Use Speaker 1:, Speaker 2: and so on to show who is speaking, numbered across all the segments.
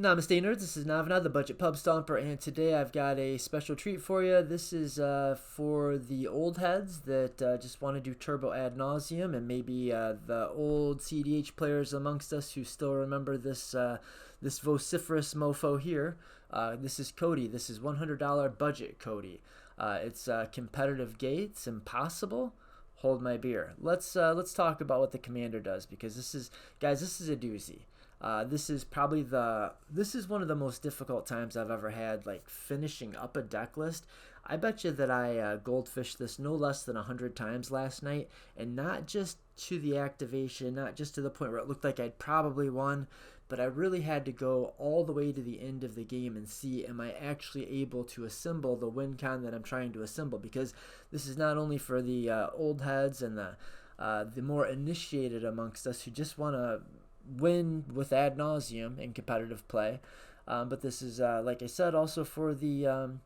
Speaker 1: Namaste nerds, this is Navana, the Budget Pub Stomper, and today I've got a special treat for you. This is for the old heads that just want to do Turbo Ad Nauseum, and maybe the old cEdh players amongst us who still remember this this vociferous mofo here. This is Codie. This is $100 budget Codie. It's competitive gates, impossible. Hold my beer. Let's talk about what the commander does, because this is, guys, this is a doozy. This is one of the most difficult times I've ever had, like finishing up a deck list. I bet you that I goldfished this no less than 100 times last night, and not just to the activation, not just to the point where it looked like I'd probably won, but I really had to go all the way to the end of the game and see, am I actually able to assemble the win con that I'm trying to assemble, because this is not only for the old heads and the more initiated amongst us who just want to win with Ad Nauseum in competitive play, but this is like I said, also for the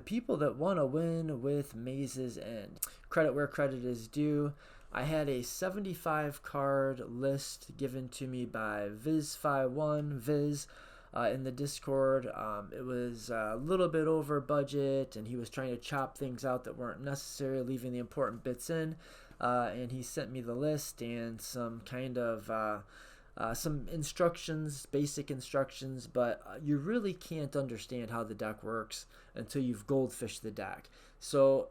Speaker 1: people that want to win with Maze's End. Credit where credit is due. I had a 75 card list given to me by Viz51 Viz in the Discord. It was a little bit over budget, and he was trying to chop things out that weren't necessary, leaving the important bits in, and he sent me the list and some kind of some instructions, basic instructions, but you really can't understand how the deck works until you've goldfished the deck. So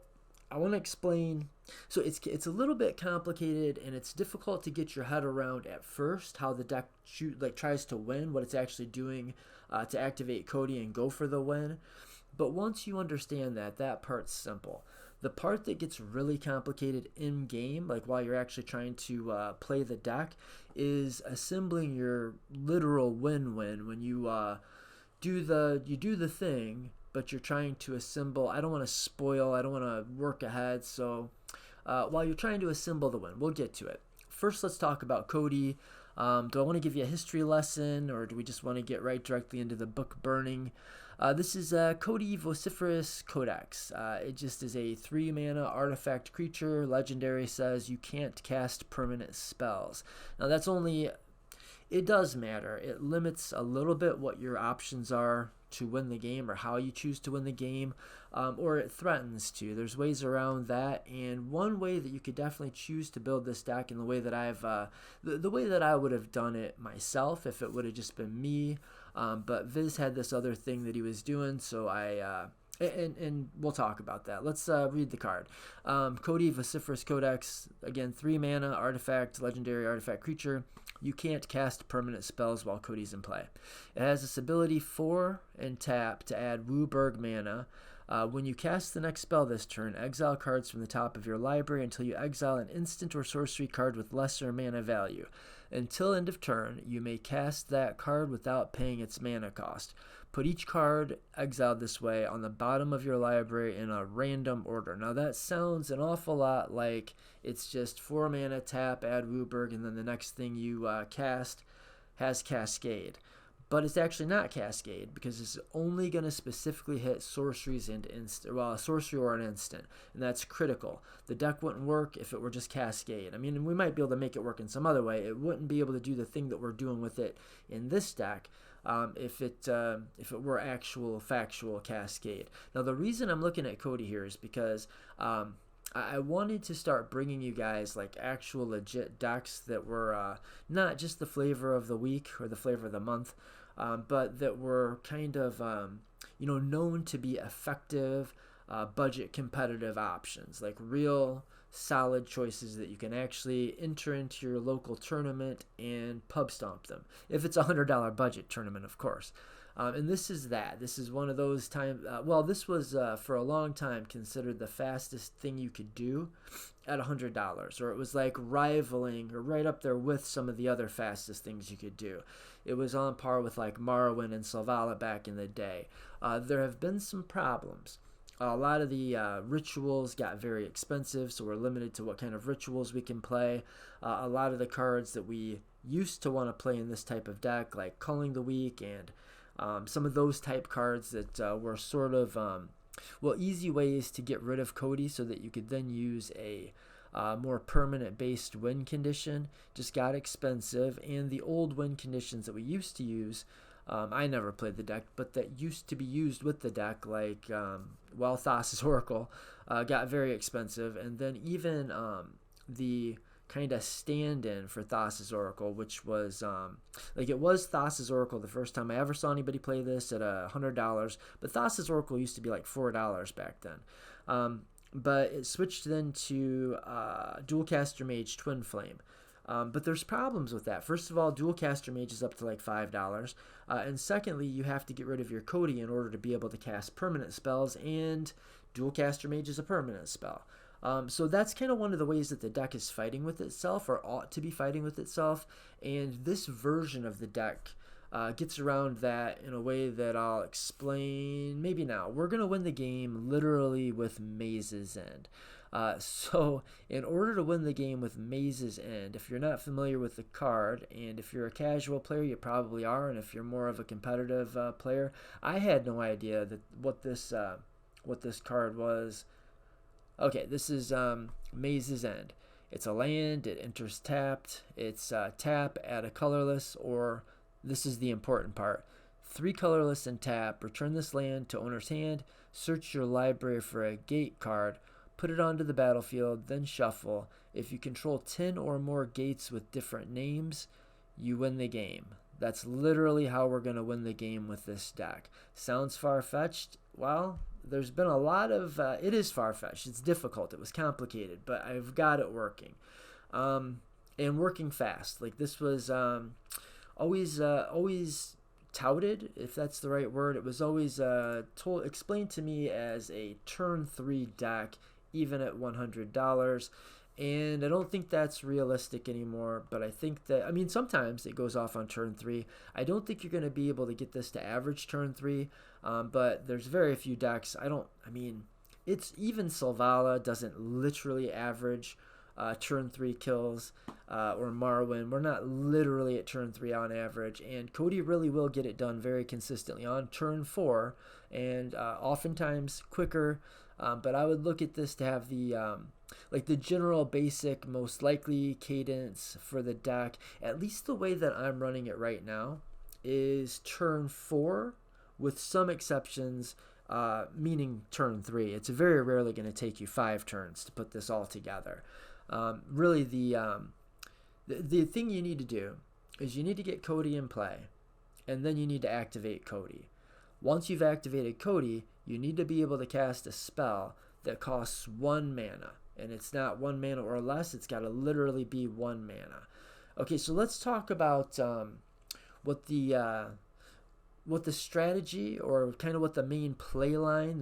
Speaker 1: I want to explain. So it's a little bit complicated, and it's difficult to get your head around at first how the deck tries to win, what it's actually doing to activate Codie and go for the win. But once you understand that, that part's simple. The part that gets really complicated in game, like while you're actually trying to play the deck, is assembling your literal win-win. When you do the thing, but you're trying to assemble. I don't want to spoil. I don't want to work ahead. So while you're trying to assemble the win, we'll get to it. First, let's talk about Codie. Do I want to give you a history lesson, or do we just want to get right directly into the book burning? This is Codie Vociferous Codex. It just is a 3-mana artifact creature. Legendary says you can't cast permanent spells. Now that's only, it does matter. It limits a little bit what your options are to win the game, or how you choose to win the game, or it threatens to. There's ways around that, and one way that you could definitely choose to build this deck in the way that I've the way that I would have done it myself if it would have just been me, but Viz had this other thing that he was doing, so and we'll talk about that. Let's read the card. Codie Vociferous Codex, again, 3-mana artifact, legendary artifact creature. You can't cast permanent spells while Codie's in play. It has this ability 4 and tap to add Wooburg mana. When you cast the next spell this turn, exile cards from the top of your library until you exile an instant or sorcery card with lesser mana value. Until end of turn, you may cast that card without paying its mana cost. Put each card exiled this way on the bottom of your library in a random order. Now that sounds an awful lot like it's just 4 mana, tap, add Wooburg, and then the next thing you cast has Cascade. But it's actually not Cascade, because it's only going to specifically hit sorceries and a sorcery or an instant, and that's critical. The deck wouldn't work if it were just Cascade. I mean, we might be able to make it work in some other way. It wouldn't be able to do the thing that we're doing with it in this deck if it were actual factual Cascade. Now, the reason I'm looking at Codie here is because I wanted to start bringing you guys like actual legit decks that were not just the flavor of the week or the flavor of the month, but that were kind of known to be effective budget competitive options, like real solid choices that you can actually enter into your local tournament and pub stomp them, if it's a $100 budget tournament, of course. And this is that. This is one of those times. Well, this was for a long time considered the fastest thing you could do at $100, or it was like rivaling or right up there with some of the other fastest things you could do. It was on par with like Morrowind and Selvala back in the day. There have been some problems. A lot of the rituals got very expensive, so we're limited to what kind of rituals we can play. A lot of the cards that we used to want to play in this type of deck, like Culling the Weak and some of those type cards that were sort of easy ways to get rid of Codie so that you could then use a more permanent based win condition, just got expensive. And the old win conditions that we used to use I never played the deck, but that used to be used with the deck, like, well, Thassa's Oracle got very expensive, and then even the kind of stand-in for Thassa's Oracle, which was like, it was Thassa's Oracle the first time I ever saw anybody play this at $100, but Thassa's Oracle used to be like $4 back then. But it switched then to Dualcaster Mage Twin Flame. But there's problems with that. First of all, Dualcaster Mage is up to like $5. And secondly, you have to get rid of your Codie in order to be able to cast permanent spells, and Dualcaster Mage is a permanent spell. So that's kind of one of the ways that the deck is fighting with itself, or ought to be fighting with itself. And this version of the deck gets around that in a way that I'll explain maybe now. We're going to win the game literally with Maze's End. So in order to win the game with Maze's End, if you're not familiar with the card, and if you're a casual player, you probably are, and if you're more of a competitive player, I had no idea that what this card was. Okay, this is Maze's End. It's a land, it enters tapped, it's tap, add a colorless, or, this is the important part, 3 colorless and tap, return this land to owner's hand, search your library for a gate card, put it onto the battlefield, then shuffle. If you control 10 or more gates with different names, you win the game. That's literally how we're going to win the game with this deck. Sounds far-fetched? Well, there's been a lot of, it is far-fetched. It's difficult. It was complicated, but I've got it working. And working fast. Like, this was always touted, if that's the right word. It was always explained to me as a turn 3 deck, even at $100. And I don't think that's realistic anymore, but I think that, I mean, sometimes it goes off on turn 3. I don't think you're going to be able to get this to average turn 3, but there's very few decks. It's even Selvala doesn't literally average turn 3 kills, or Marwyn. We're not literally at turn 3 on average, and Codie really will get it done very consistently on turn 4, and oftentimes quicker. But I would look at this to have the like the general basic most likely cadence for the deck, at least the way that I'm running it right now, is turn 4 with some exceptions, meaning turn 3. It's very rarely going to take you 5 turns to put this all together. Really, the thing you need to do is you need to get Codie in play, and then you need to activate Codie. Once you've activated Codie, you need to be able to cast a spell that costs 1 mana. And it's not 1 mana or less, it's got to literally be 1 mana. Okay, so let's talk about what the strategy, or kind of what the main play line,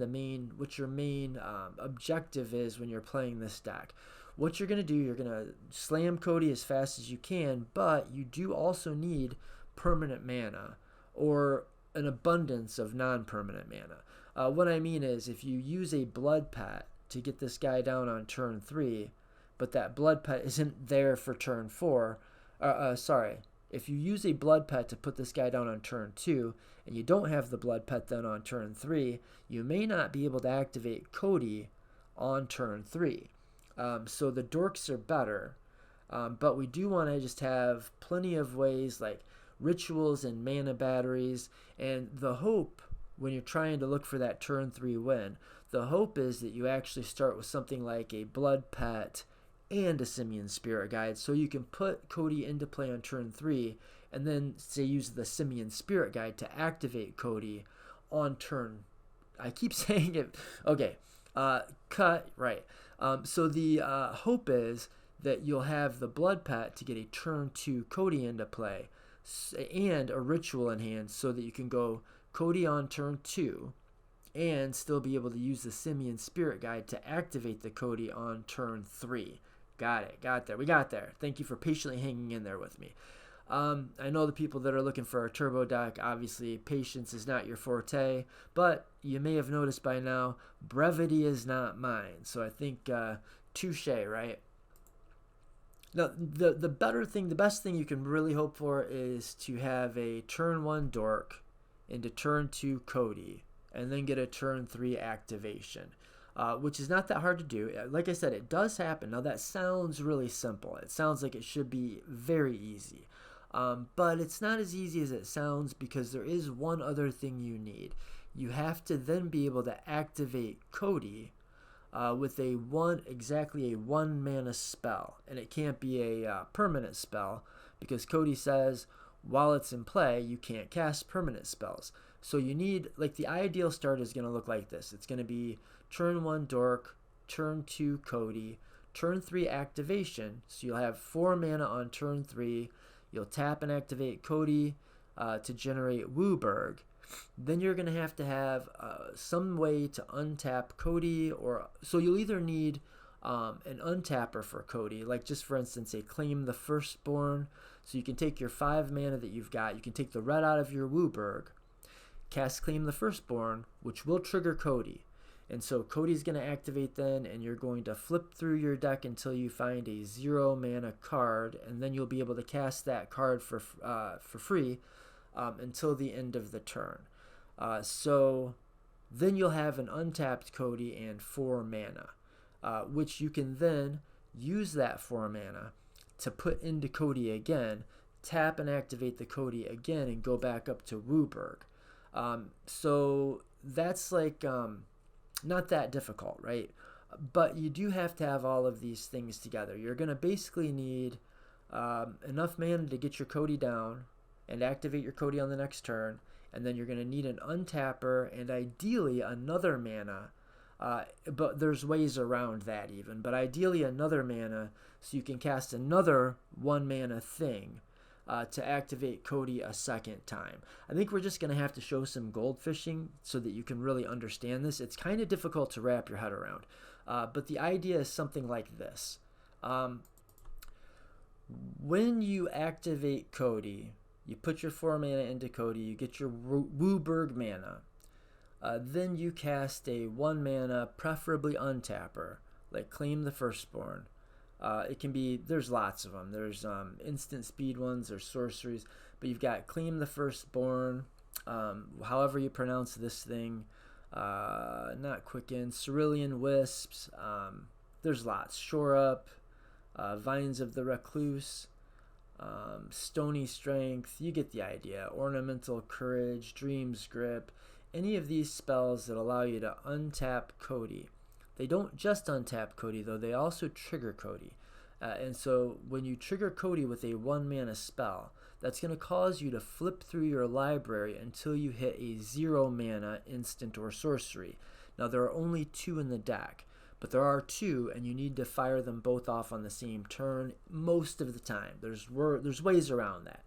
Speaker 1: what your main objective is when you're playing this deck. What you're going to do, you're going to slam Codie as fast as you can, but you do also need permanent mana, or an abundance of non-permanent mana. What I mean is, if you use a blood pet to get this guy down on turn 3, but that blood pet isn't there for turn 4, if you use a blood pet to put this guy down on turn 2, and you don't have the blood pet then on turn 3, you may not be able to activate Codie on turn 3. So the dorks are better, but we do want to just have plenty of ways, like rituals and mana batteries, and the hope, when you're trying to look for that turn 3 win, the hope is that you actually start with something like a blood pet and a simian spirit guide, so you can put Codie into play on turn 3, and then say use the simian spirit guide to activate Codie on turn, I keep saying it, okay, cut, right. So the hope is that you'll have the blood pet to get a turn 2 Codie into play, and a ritual in hand, so that you can go Codie on turn 2 and still be able to use the simian spirit guide to activate the Codie on turn 3. Got it. Got there. We got there. Thank you for patiently hanging in there with me. I know the people that are looking for a turbo deck, obviously patience is not your forte, but you may have noticed by now, brevity is not mine. So I think touche, right? Now, the best thing you can really hope for is to have a turn 1 dork into turn 2 Codie, and then get a turn 3 activation, which is not that hard to do. Like I said, it does happen. Now, that sounds really simple. It sounds like it should be very easy. But it's not as easy as it sounds, because there is one other thing you need. You have to then be able to activate Codie with exactly a 1 mana spell, and it can't be a permanent spell, because Codie says while it's in play you can't cast permanent spells. So you need, like, the ideal start is going to look like this. It's going to be turn 1 dork, turn 2 Codie, turn 3 activation, so you'll have 4 mana on turn 3. You'll tap and activate Codie to generate Wooburg. Then you're going to have some way to untap Codie, so you'll either need an untapper for Codie, like just for instance a Claim the Firstborn. So you can take your 5 mana that you've got, you can take the red out of your Wooburg, cast Claim the Firstborn, which will trigger Codie. And so Codie's going to activate then, and you're going to flip through your deck until you find a 0 mana card, and then you'll be able to cast that card for free until the end of the turn. So then you'll have an untapped Codie and 4 mana, which you can then use that 4 mana to put into Codie again, tap and activate the Codie again, and go back up to Wooburg. So that's like not that difficult, right? But you do have to have all of these things together. You're going to basically need enough mana to get your Codie down and activate your Codie on the next turn, and then you're going to need an untapper and ideally another mana, but there's ways around that even, but ideally another mana so you can cast another 1 mana thing to activate Codie a second time. I think we're just going to have to show some goldfishing so that you can really understand this. It's kind of difficult to wrap your head around, but the idea is something like this. When you activate Codie, you put your 4 mana into Codie, you get your Wooburg mana, then you cast a 1 mana, preferably untapper, like Claim the Firstborn. It can be, there's lots of them. There's instant speed ones, there's sorceries, but you've got Claim the Firstborn, however you pronounce this thing, not Quicken, Cerulean Wisps, there's lots. Shore Up, Vines of the Recluse, Stony Strength, you get the idea. Ornamental Courage, Dream's Grip, any of these spells that allow you to untap Codie. They don't just untap Codie, though, they also trigger Codie. And so when you trigger Codie with a 1 mana spell, that's going to cause you to flip through your library until you hit a 0 mana instant or sorcery. Now there are only 2 in the deck, but there are 2, and you need to fire them both off on the same turn most of the time. There's ways around that.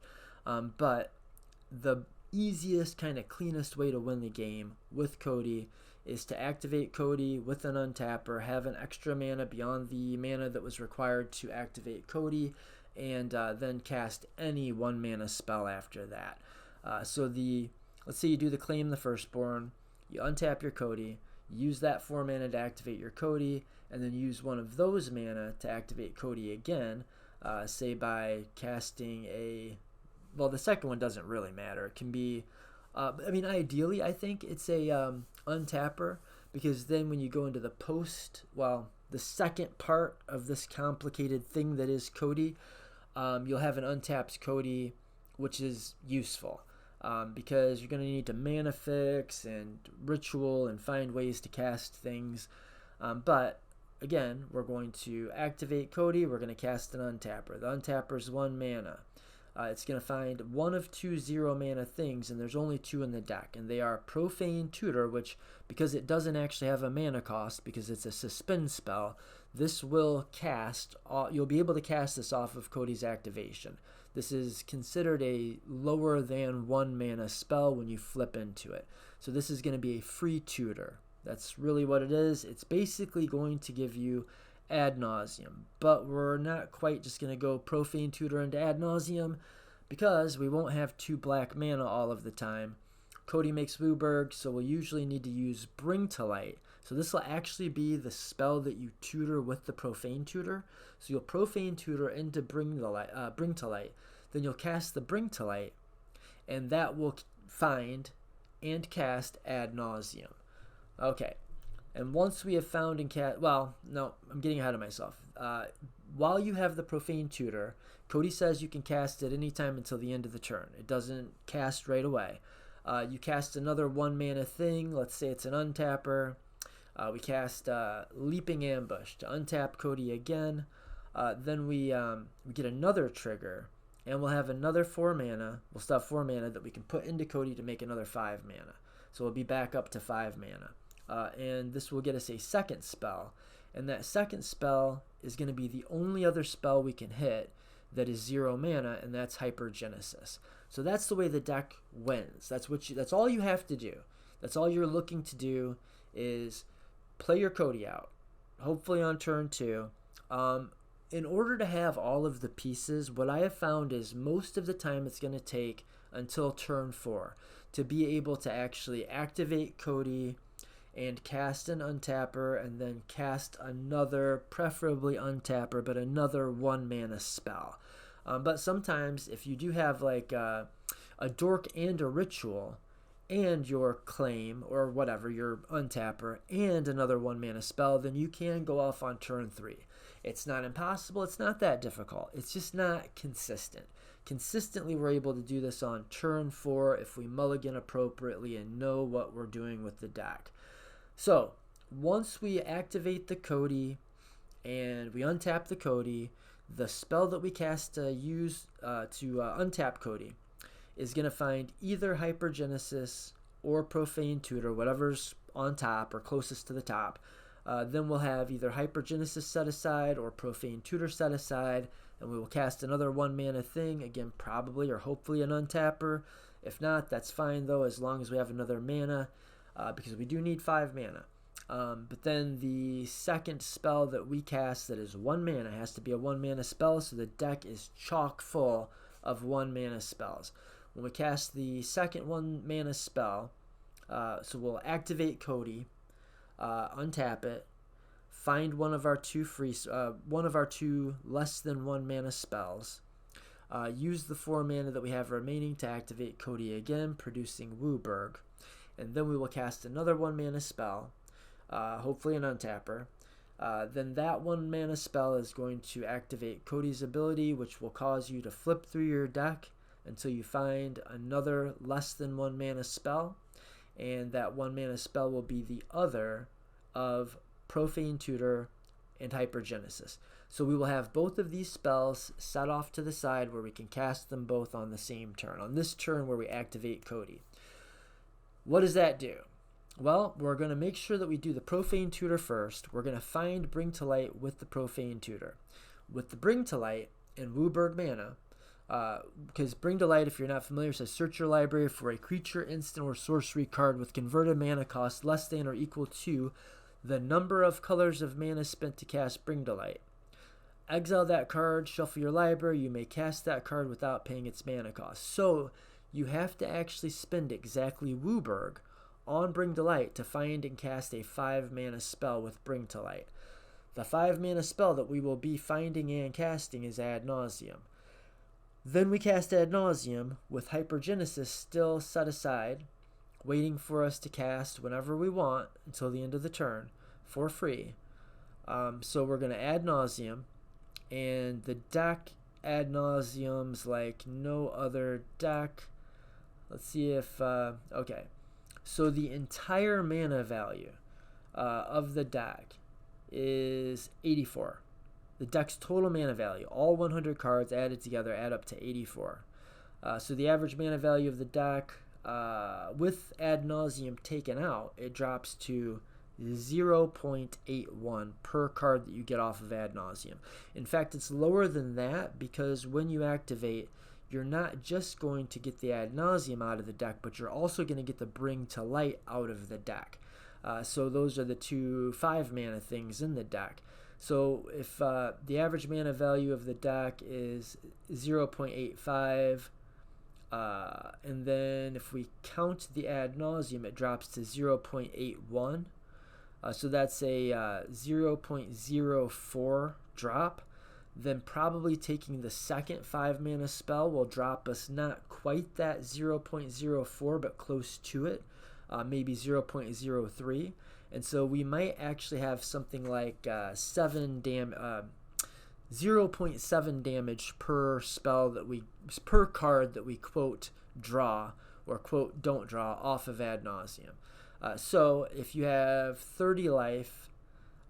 Speaker 1: But the easiest, kind of cleanest way to win the game with Codie is to activate Codie with an untapper, have an extra mana beyond the mana that was required to activate Codie, and then cast any 1 mana spell after that. Let's say you do the Claim the Firstborn, you untap your Codie, use that 4 mana to activate your Codie, and then use one of those mana to activate Codie again, say by casting well, the second one doesn't really matter. It can be, ideally, I think it's a untapper, because then when you go into the second part of this complicated thing that is Codie, you'll have an untapped Codie, which is useful, because you're going to need to mana fix and ritual and find ways to cast things. But again, we're going to activate Codie, we're going to cast an untapper. The untapper is 1 mana. It's going to find one of 2 0 mana things, and there's only 2 in the deck, and they are Profane Tutor, which, because it doesn't actually have a mana cost, because it's a suspend spell, this will cast, you'll be able to cast this off of Codie's activation. This is considered a lower than 1 mana spell when you flip into it. So this is going to be a free tutor. That's really what it is. It's basically going to give you Ad Nauseum, but we're not quite just going to go Profane Tutor into Ad Nauseum, because we won't have 2 black mana all of the time. Codie makes Wooburg, so we'll usually need to use Bring to Light. So this will actually be the spell that you tutor with the Profane Tutor. So you'll Profane Tutor into Bring to Light, then you'll cast the Bring to Light, and that will find and cast Ad Nauseum. Okay, And once we have found and cast, well, no, I'm getting ahead of myself. While you have the Profane Tutor, Codie says you can cast it anytime until the end of the turn. It doesn't cast right away. You cast another 1 mana thing. Let's say it's an untapper. We cast Leaping Ambush to untap Codie again. Then we get another trigger, and we'll have another 4 mana. We'll still have 4 mana that we can put into Codie to make another 5 mana. So we'll be back up to 5 mana. And this will get us a second spell. And that second spell is going to be the only other spell we can hit that is 0 mana, and that's Hypergenesis. So that's the way the deck wins. That's all you have to do. That's all you're looking to do is play your Codie out, hopefully on turn 2. In order to have all of the pieces, what I have found is most of the time it's going to take until turn 4 to be able to actually activate Codie and cast an untapper, and then cast another, preferably untapper, but another 1 mana spell. But sometimes if you do have like a dork and a ritual and your claim or whatever, your untapper and another 1 mana spell, then you can go off on turn 3. It's not impossible, it's not that difficult, it's just not consistent. Consistently we're able to do this on turn 4 if we mulligan appropriately and know what we're doing with the deck. So once we activate the Codie and we untap the Codie, the spell that we cast to use to untap Codie is going to find either Hypergenesis or Profane Tutor, whatever's on top or closest to the top. Then we'll have either Hypergenesis set aside or Profane Tutor set aside, and we will cast another 1 mana thing, again probably or hopefully an untapper. If not, that's fine though, as long as we have another mana, because we do need 5 mana. But then the second spell that we cast that is 1 mana has to be a 1 mana spell, so the deck is chock full of 1 mana spells. When we cast the second 1 mana spell, so we'll activate Codie, untap it, find one of our two less than 1 mana spells, use the 4 mana that we have remaining to activate Codie again, producing Wooburg, and then we will cast another 1 mana spell, hopefully an untapper. Then that 1 mana spell is going to activate Codie's ability, which will cause you to flip through your deck until you find another less than 1 mana spell, and that 1 mana spell will be the other of Profane Tutor and Hypergenesis. So we will have both of these spells set off to the side where we can cast them both on the same turn, on this turn where we activate Codie. What does that do? Well, we're going to make sure that we do the Profane Tutor first. We're going to find Bring to Light with the Profane Tutor. With the Bring to Light and Wooburg mana, because Bring to Light, if you're not familiar, says search your library for a creature, instant, or sorcery card with converted mana cost less than or equal to the number of colors of mana spent to cast Bring to Light. Exile that card, shuffle your library, you may cast that card without paying its mana cost. So you have to actually spend exactly Wooburg on Bring to Light to find and cast a 5 mana spell with Bring to Light. The 5 mana spell that we will be finding and casting is Ad Nauseum. Then we cast Ad Nauseum with Hypergenesis still set aside, waiting for us to cast whenever we want until the end of the turn for free. So we're going to Ad Nauseum, and the deck Ad Nauseum's like no other deck. Let's see if okay. So the entire mana value of the deck is 84. The deck's total mana value, all 100 cards added together, add up to 84. So the average mana value of the deck, with Ad Nauseum taken out, it drops to 0.81 per card that you get off of Ad Nauseum. In fact, it's lower than that because when you activate, you're not just going to get the Ad Nauseum out of the deck, but you're also going to get the Bring to Light out of the deck. So those are the two 5 mana things in the deck. So if the average mana value of the deck is 0.85, and then if we count the Ad Nauseum, it drops to 0.81. So that's a 0.04 drop. Then probably taking the second 5 mana spell will drop us not quite that 0.04, but close to it. maybe 0.03. And so we might actually have something like 0.7 damage per per card that we quote draw or quote don't draw off of Ad Nauseum. So if you have 30 life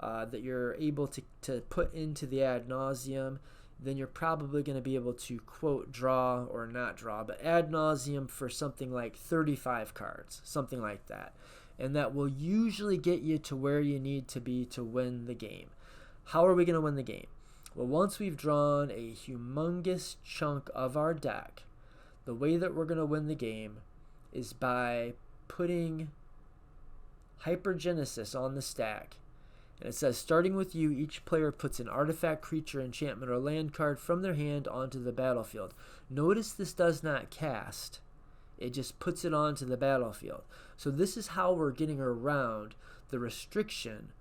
Speaker 1: that you're able to put into the Ad Nauseum, then you're probably going to be able to quote draw or not draw, but Ad Nauseum for something like 35 cards, something like that. And that will usually get you to where you need to be to win the game. How are we going to win the game? Well, once we've drawn a humongous chunk of our deck, the way that we're going to win the game is by putting Hypergenesis on the stack. And it says, starting with you, each player puts an artifact, creature, enchantment, or land card from their hand onto the battlefield. Notice this does not cast. It just puts it onto the battlefield. So this is how we're getting around the restriction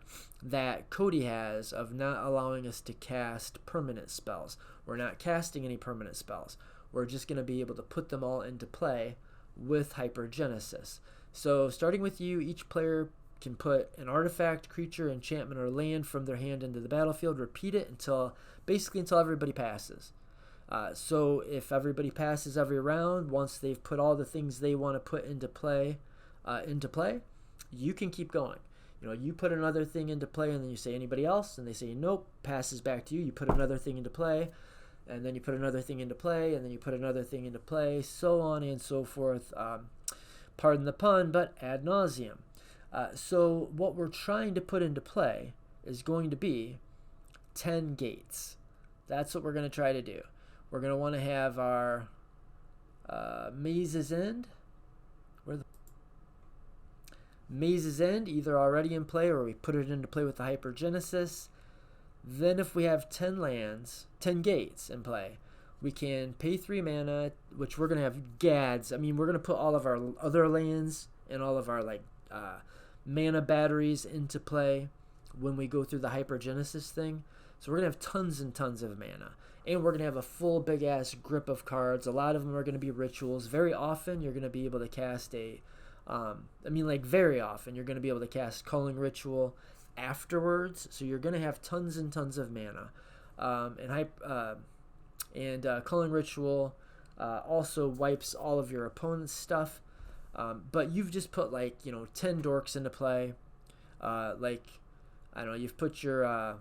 Speaker 1: that Codie has of not allowing us to cast permanent spells. We're not casting any permanent spells. We're just going to be able to put them all into play with Hypergenesis. So starting with you, each player can put an artifact, creature, enchantment, or land from their hand into the battlefield. Repeat it until everybody passes. So if everybody passes every round, once they've put all the things they want to put into play, you can keep going. You put another thing into play, and then you say anybody else, and they say nope, passes back to you. You put another thing into play, and then you put another thing into play, and then you put another thing into play, so on and so forth. Pardon the pun, but ad nauseum. So what we're trying to put into play is going to be 10 gates. That's what we're going to try to do. We're going to want to have our Maze's End. Maze's End either already in play or we put it into play with the Hypergenesis. Then if we have 10 gates in play, we can pay 3 mana, which we're going to have gads. I mean, we're going to put all of our other lands and all of our mana batteries into play when we go through the Hypergenesis thing. So we're going to have tons and tons of mana. And we're going to have a full big-ass grip of cards. A lot of them are going to be rituals. Very often you're going to be able to cast very often you're going to be able to cast Culling Ritual afterwards. So you're going to have tons and tons of mana. Culling Ritual also wipes all of your opponent's stuff. But you've just put 10 dorks into play. You've put your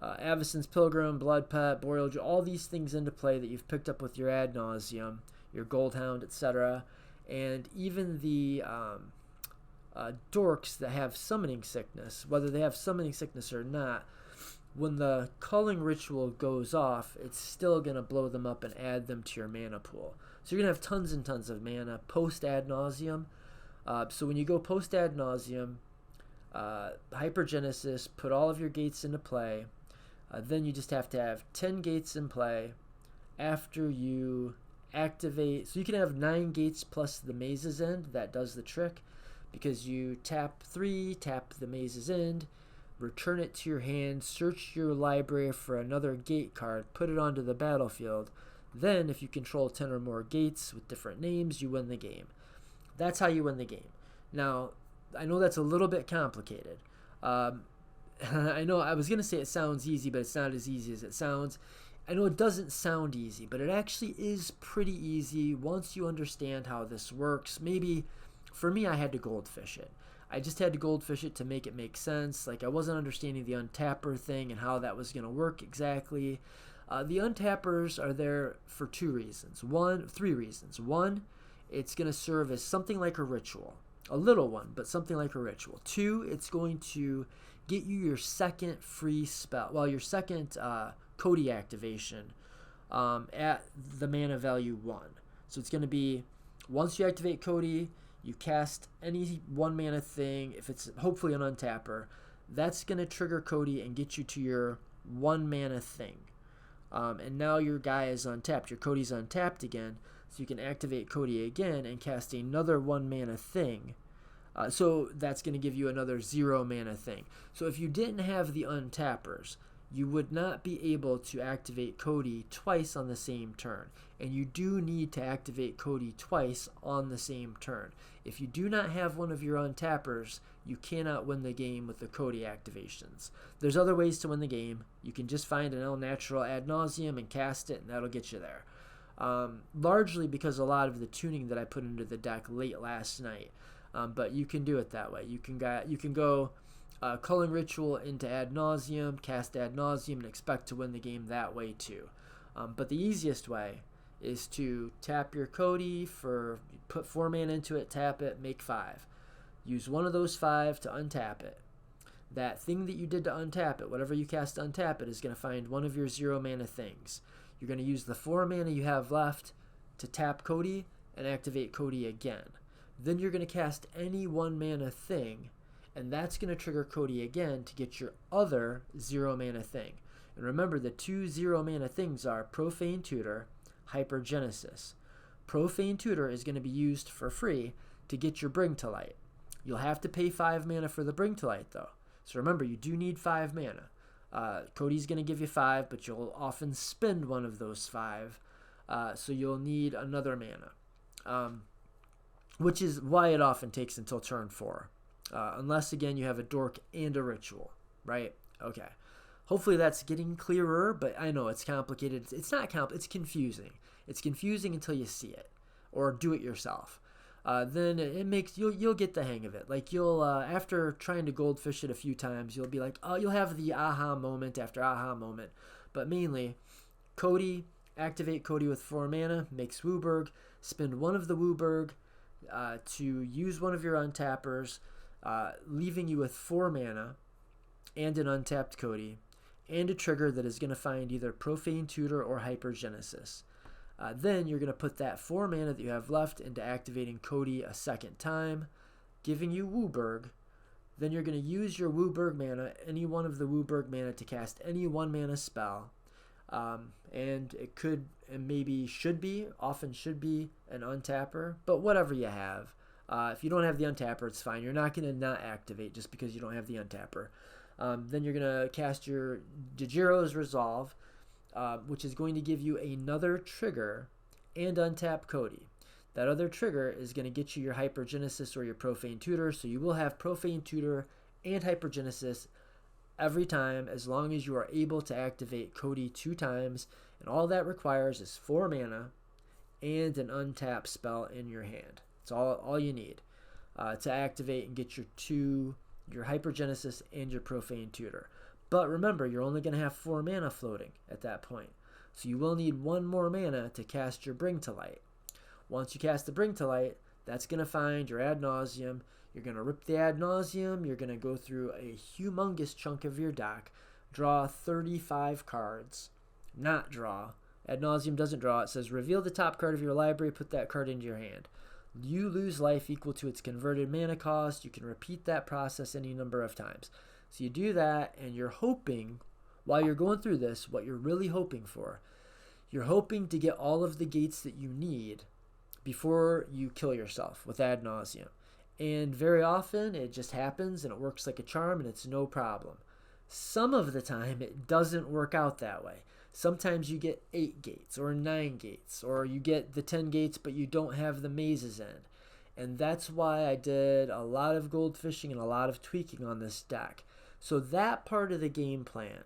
Speaker 1: Avacyn's Pilgrim, Blood Pet, Boreal, all these things into play that you've picked up with your Ad Nauseum, your Goldhound, etc. And even the dorks that have Summoning Sickness, whether they have Summoning Sickness or not, when the Culling Ritual goes off, it's still going to blow them up and add them to your mana pool. So you're going to have tons and tons of mana post Ad Nauseum. So when you go post Ad Nauseum, Hypergenesis, put all of your gates into play. Then you just have to have 10 gates in play after you activate. So you can have 9 gates plus the Maze's End. That does the trick because you tap 3, tap the Maze's End, return it to your hand, search your library for another gate card, put it onto the battlefield. Then, if you control 10 or more gates with different names, you win the game. That's how you win the game. Now, I know that's a little bit complicated. I know I was going to say it sounds easy, but it's not as easy as it sounds. I know it doesn't sound easy, but it actually is pretty easy once you understand how this works. Maybe, for me, I had to goldfish it. I just had to goldfish it to make it make sense. I wasn't understanding the untapper thing and how that was going to work exactly. The untappers are there for 3 reasons. One, it's going to serve as something like a ritual. A little one, but something like a ritual. 2, it's going to get you your second free spell. Well, your second Codie activation at the mana value 1. So it's going to be, once you activate Codie, you cast any 1 mana thing. If it's hopefully an untapper, that's going to trigger Codie and get you to your 1 mana thing. And now your guy is untapped. Your Codie's untapped again, so you can activate Codie again and cast another 1 mana thing. So that's going to give you another 0 mana thing. So if you didn't have the untappers, you would not be able to activate Codie twice on the same turn. And you do need to activate Codie twice on the same turn. If you do not have one of your untappers, you cannot win the game with the Codie activations. There's other ways to win the game. You can just find an unnatural Ad Nauseum and cast it, and that'll get you there. Largely because a lot of the tuning that I put into the deck late last night. But you can do it that way. You can go Culling Ritual into Ad Nauseum, cast Ad Nauseum, and expect to win the game that way too. But the easiest way is to tap your Codie put 4 mana into it, tap it, make 5. Use one of those 5 to untap it. That thing that you did to untap it, whatever you cast to untap it, is going to find one of your 0 mana things. You're going to use the 4 mana you have left to tap Codie and activate Codie again. Then you're going to cast any 1 mana thing, and that's going to trigger Codie again to get your other 0 mana thing. And remember, the 2 0 mana things are Profane Tutor, Hypergenesis. Profane Tutor is going to be used for free to get your Bring to Light. You'll have to pay 5 mana for the Bring to Light though. So remember, you do need 5 mana. Codie's going to give you 5, but you'll often spend one of those 5. So you'll need another mana. Which is why it often takes until turn 4. Unless, again, you have a dork and a ritual, right? Okay. Hopefully that's getting clearer, but I know it's complicated. It's not it's confusing. It's confusing until you see it or do it yourself. Then it makes you'll get the hang of it. Like you'll after trying to goldfish it a few times, you'll be like, oh, you'll have the aha moment after aha moment. But mainly, Codie, activate Codie with 4 mana, makes Wooburg, spend one of the Wooburg to use one of your untappers, leaving you with 4 mana and an untapped Codie, and a trigger that is going to find either Profane Tutor or Hypergenesis. Then you're going to put that 4 mana that you have left into activating Codie a second time, giving you Wooburg. Then you're going to use your Wooburg mana, any one of the Wooburg mana, to cast any 1 mana spell. And it could, and maybe should be, often should be an untapper, but whatever you have. If you don't have the untapper, it's fine. You're not going to not activate just because you don't have the untapper. Then you're going to cast your Dajiro's Resolve, which is going to give you another trigger and untap Codie. That other trigger is going to get you your Hypergenesis or your Profane Tutor, so you will have Profane Tutor and Hypergenesis every time as long as you are able to activate Codie 2 times, and all that requires is 4 mana and an untapped spell in your hand. It's all you need to activate and get your Hypergenesis and your Profane Tutor. But remember, you're only going to have 4 mana floating at that point. So you will need 1 more mana to cast your Bring to Light. Once you cast the Bring to Light, that's going to find your Ad Nauseum. You're going to rip the Ad Nauseum. You're going to go through a humongous chunk of your deck, draw 35 cards. Not draw. Ad Nauseum doesn't draw. It says reveal the top card of your library, put that card into your hand. You lose life equal to its converted mana cost. You can repeat that process any number of times. So you do that, and you're hoping, while you're going through this, what you're really hoping for, you're hoping to get all of the gates that you need before you kill yourself with Ad Nauseum. And very often, it just happens, and it works like a charm, and it's no problem. Some of the time, it doesn't work out that way. Sometimes you get 8 gates or 9 gates, or you get the 10 gates, but you don't have the mazes in. And that's why I did a lot of gold fishing and a lot of tweaking on this deck. So that part of the game plan,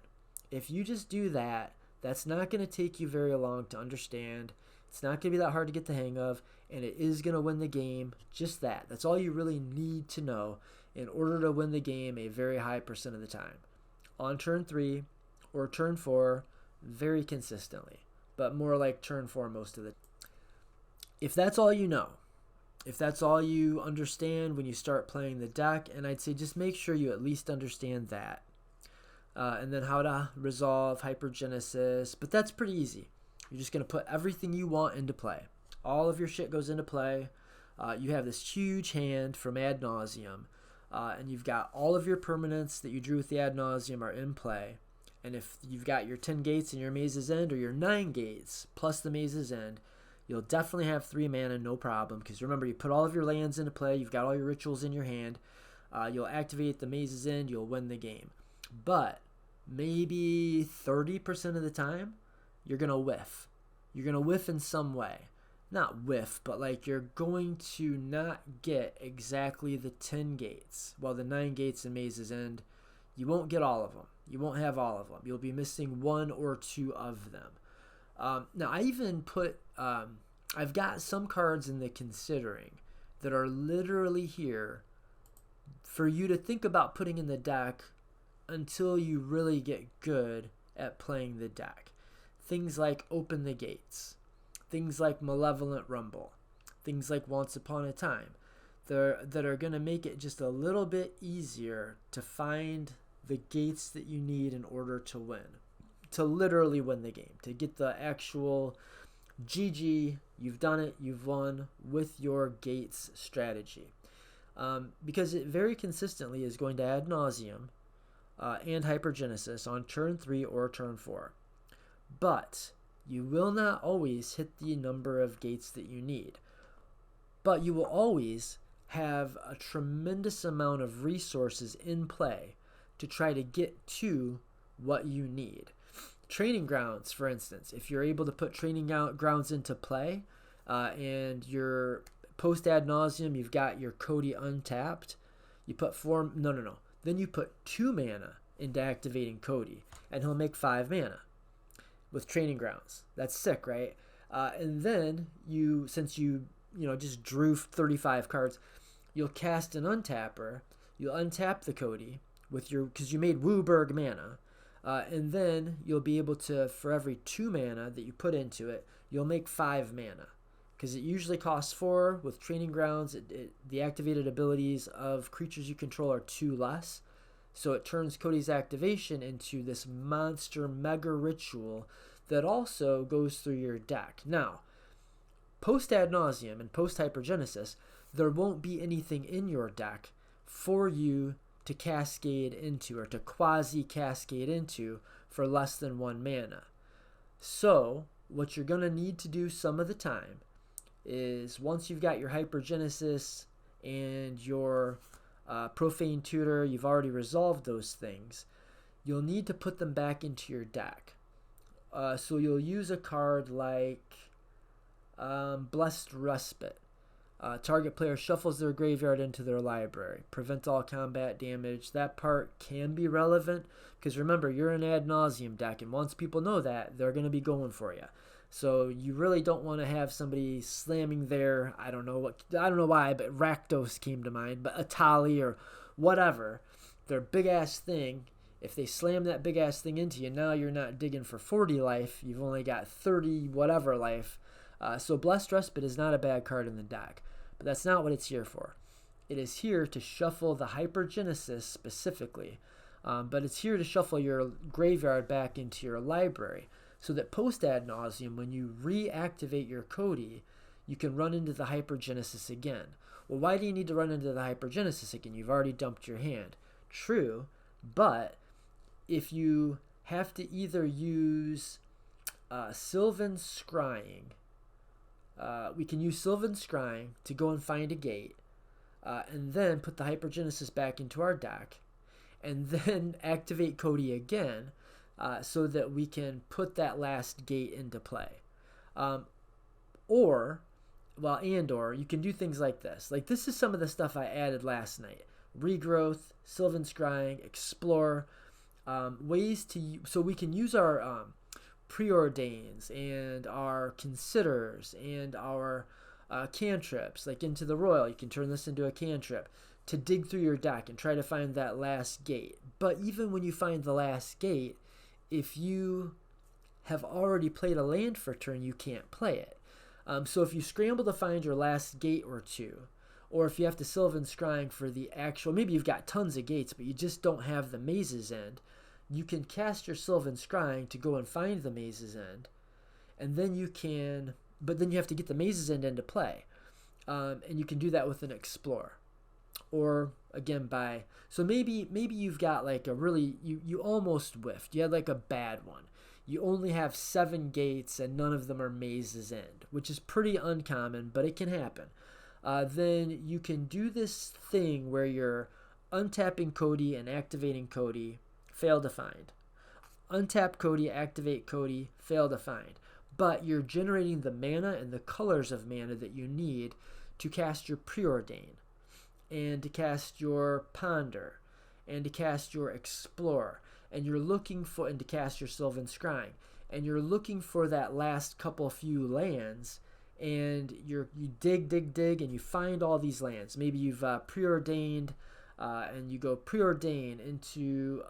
Speaker 1: if you just do that, that's not going to take you very long to understand. It's not going to be that hard to get the hang of, and it is going to win the game. Just that. That's all you really need to know in order to win the game a very high percent of the time. On turn 3 or turn 4, very consistently, but more like turn 4 most of the time. If that's all you know, if that's all you understand when you start playing the deck, and I'd say just make sure you at least understand that. And then how to resolve Hypergenesis, but that's pretty easy. You're just going to put everything you want into play. All of your shit goes into play. You have this huge hand from Ad Nauseum, and you've got all of your permanents that you drew with the Ad Nauseum are in play. And if you've got your 10 gates and your Maze's End, or your 9 gates plus the Maze's End, you'll definitely have 3 mana, no problem. Because remember, you put all of your lands into play, you've got all your rituals in your hand, you'll activate the Maze's End, you'll win the game. But maybe 30% of the time, you're going to whiff. You're going to whiff in some way. Not whiff, but like you're going to not get exactly the 10 gates. Well, the 9 gates in Maze's End, you won't get all of them. You won't have all of them. You'll be missing 1 or 2 of them. Now, I even put, I've got some cards in the considering that are literally here for you to think about putting in the deck until you really get good at playing the deck. Things like Open the Gates. Things like Malevolent Rumble. Things like Once Upon a Time. That are going to make it just a little bit easier to find the gates that you need in order to win. To literally win the game. To get the actual GG, you've done it, you've won with your gates strategy. Because it very consistently is going to Ad Nauseum and Hypergenesis on turn 3 or turn 4. But you will not always hit the number of gates that you need. But you will always have a tremendous amount of resources in play to try to get to what you need. Training grounds, for instance, if you're able to put training grounds into play and your post Ad Nauseum, you've got your Codie untapped, you put then you put 2 mana into activating Codie, and he'll make 5 mana with training grounds. That's sick, right? And then since you just drew 35 cards, you'll cast an untapper. You'll untap the Codie because you made Wooburg mana, and then you'll be able to, for every 2 mana that you put into it, you'll make 5 mana. Because it usually costs 4 with training grounds. The activated abilities of creatures you control are 2 less. So it turns Codie's activation into this monster mega ritual that also goes through your deck. Now, post Ad Nauseum and post Hypergenesis, there won't be anything in your deck for you to cascade into or to quasi cascade into for less than 1 mana. So what you're going to need to do some of the time is, once you've got your Hypergenesis and your Profane Tutor, you've already resolved those things, you'll need to put them back into your deck. So you'll use a card like Blessed Respite. Target player shuffles their graveyard into their library. Prevent all combat damage. That part can be relevant because remember, you're an Ad Nauseum deck, and once people know that, they're going to be going for you. So you really don't want to have somebody slamming their, I don't know why, but Rakdos came to mind, but Atali or whatever, their big ass thing. If they slam that big ass thing into you, now you're not digging for 40 life. You've only got 30 whatever life. So Blessed Respite is not a bad card in the deck, but that's not what it's here for. It is here to shuffle the Hypergenesis specifically, but it's here to shuffle your graveyard back into your library, so that post Ad Nauseum, when you reactivate your Codie, you can run into the Hypergenesis again. Well, why do you need to run into the Hypergenesis again? You've already dumped your hand. True, but if you have to either use Sylvan Scrying, we can use Sylvan Scrying to go and find a gate, and then put the Hypergenesis back into our deck, and then activate Codie again, so that we can put that last gate into play. Or you can do things like this. Like, this is some of the stuff I added last night. Regrowth, Sylvan Scrying, Explore, ways so we can use our preordains and our considers and our cantrips, like Into the Royal. You can turn this into a cantrip to dig through your deck and try to find that last gate. But even when you find the last gate, if you have already played a land for a turn, you can't play it. So if you scramble to find your last gate or two, or if you have to Sylvan Scrying for the actual, maybe you've got tons of gates, but you just don't have the Maze's End, you can cast your Sylvan Scrying to go and find the Maze's End, and then you have to get the Maze's End into play. And you can do that with an Explore. Or again so maybe you've got like a really, you almost whiffed. You had like a bad one. You only have 7 gates and none of them are Maze's End, which is pretty uncommon, but it can happen. Then you can do this thing where you're untapping Codie and activating Codie, fail to find. untap Codie, activate Codie, fail to find. But you're generating the mana and the colors of mana that you need to cast your Preordain, and to cast your Ponder, and to cast your Explore, and you're looking for, and to cast your Sylvan Scrying, and you're looking for that last couple few lands, and you dig, and you find all these lands. Maybe you've preordained, and you go preordain into,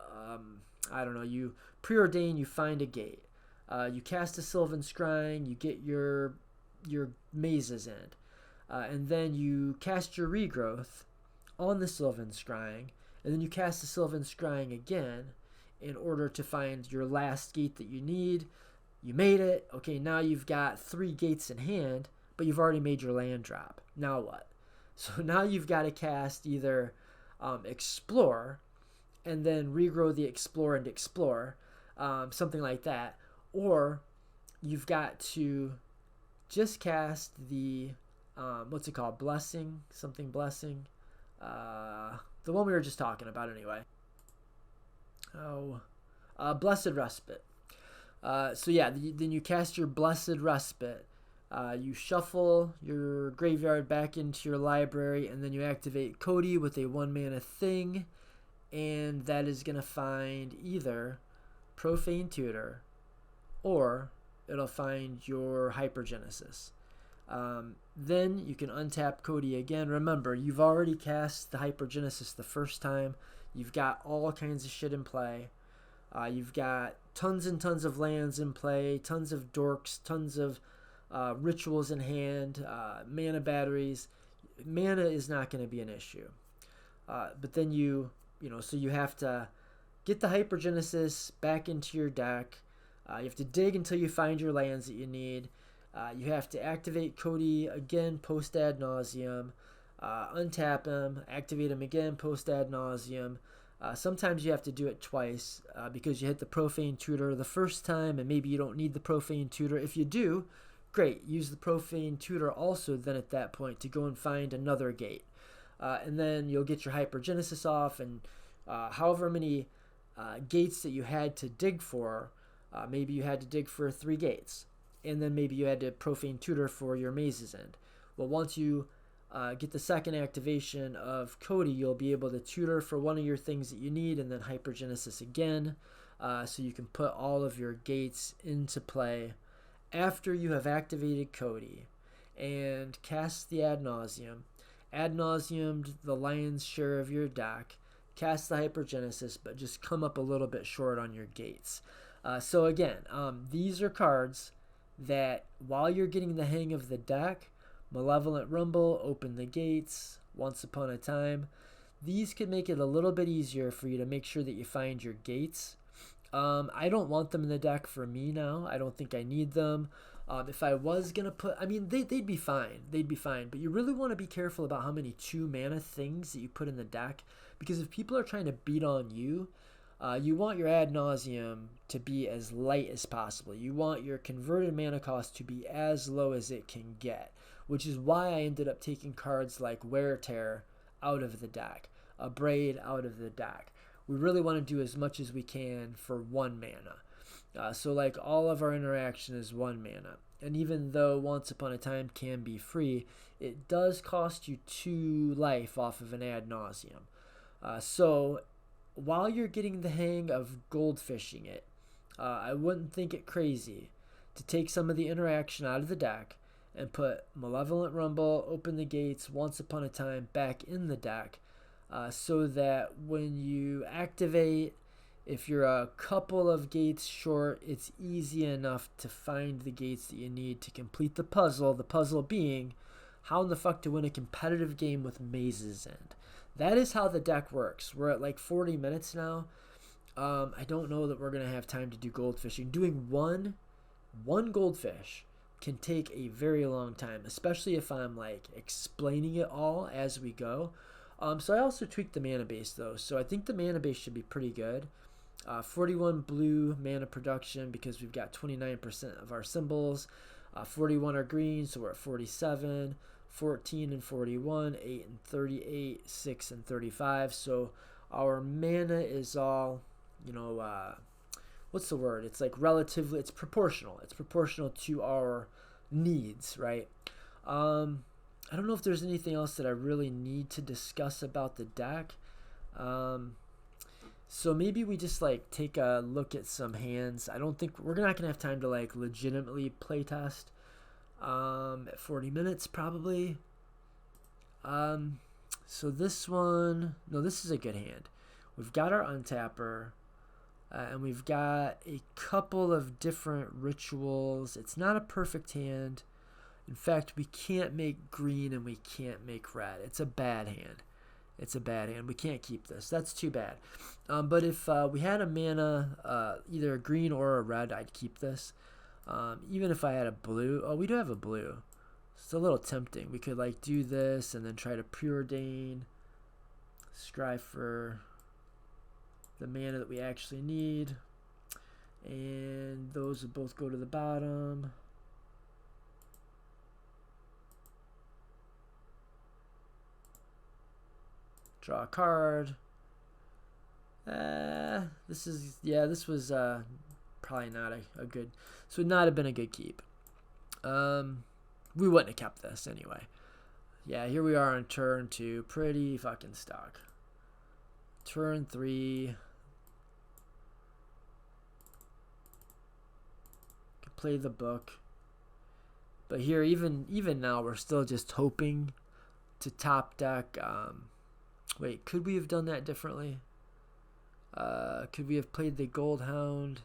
Speaker 1: I don't know, you preordain, you find a gate. You cast a Sylvan Scrying, you get your Maze's End. And then you cast your Regrowth on the Sylvan Scrying, and then you cast the Sylvan Scrying again in order to find your last gate that you need. You made it. Okay, now you've got 3 gates in hand, but you've already made your land drop. Now what? So now you've got to cast either Explore, and then regrow the Explore and Explore, something like that, or you've got to just cast the what's it called? Blessing? Something blessing? The one we were just talking about anyway. Blessed Respite. So yeah, then you cast your Blessed Respite. You shuffle your graveyard back into your library, and then you activate Codie with a 1 mana thing, and that is going to find either Profane Tutor, or it'll find your Hypergenesis. Then you can untap Codie again. Remember, you've already cast the Hypergenesis the first time. You've got all kinds of shit in play. You've got tons and tons of lands in play, tons of dorks, tons of rituals in hand, mana batteries. Mana is not going to be an issue. But then so you have to get the Hypergenesis back into your deck. You have to dig until you find your lands that you need. You have to activate Codie again post Ad Nauseum, untap him, activate him again post Ad Nauseum. Sometimes you have to do it twice because you hit the Profane Tutor the first time, and maybe you don't need the Profane Tutor. If you do, great. Use the Profane Tutor also then at that point to go and find another gate. And then you'll get your Hypergenesis off, and however many gates that you had to dig for, maybe you had to dig for 3 gates. And then maybe you had to Profane Tutor for your Maze's End. Well, once you get the second activation of Codie, you'll be able to tutor for one of your things that you need, and then Hypergenesis again, so you can put all of your gates into play after you have activated Codie and cast the Ad Nauseum the lion's share of your deck, cast the Hypergenesis, but just come up a little bit short on your gates. So again, these are cards that while you're getting the hang of the deck, Malevolent Rumble, Open the Gates, Once Upon a Time, these could make it a little bit easier for you to make sure that you find your gates. I don't want them in the deck for me now. I don't think I need them. If I was going to put, they'd be fine. They'd be fine. But you really want to be careful about how many 2 mana things that you put in the deck, because if people are trying to beat on you, you want your Ad Nauseum to be as light as possible. You want your converted mana cost to be as low as it can get, which is why I ended up taking cards like Wear Tear out of the deck, Abrade out of the deck. We really want to do as much as we can for 1 mana. So like all of our interaction is 1 mana. And even though Once Upon a Time can be free, it does cost you 2 life off of an Ad Nauseum. So while you're getting the hang of goldfishing it, I wouldn't think it crazy to take some of the interaction out of the deck and put Malevolent Rumble, Open the Gates, Once Upon a Time back in the deck, so that when you activate, if you're a couple of gates short, it's easy enough to find the gates that you need to complete the puzzle being how in the fuck to win a competitive game with Maze's End. That is how the deck works. We're at like 40 minutes now. I don't know that we're going to have time to do goldfishing. Doing one goldfish can take a very long time, especially if I'm like explaining it all as we go. So I also tweaked the mana base though. So I think the mana base should be pretty good. 41 blue mana production because we've got 29% of our symbols. 41 are green, so we're at 47. 14 and 41, 8 and 38, 6 and 35. So our mana is all, what's the word? It's like relatively, it's proportional. It's proportional to our needs, right? I don't know if there's anything else that I really need to discuss about the deck. So maybe we just like take a look at some hands. I don't think we're not gonna have time to like legitimately playtest at 40 minutes probably. So this one, no, this is a good hand. We've got our untapper, and we've got a couple of different rituals. It's not a perfect hand. In fact, we can't make green and we can't make red. It's a bad hand. It's a bad hand. We can't keep this. That's too bad. But if we had a mana, either a green or a red, I'd keep this. Even if I had a blue. Oh, we do have a blue. It's a little tempting. We could like do this and then try to preordain. Scry for the mana that we actually need. And those would both go to the bottom. Draw a card. This was probably not a good, this would not have been a good keep. We wouldn't have kept this anyway. Yeah, here we are on turn 2, pretty fucking stuck. Turn 3. Could play the book. But here, even now, we're still just hoping to top deck. Wait, could we have done that differently? Could we have played the Goldhound,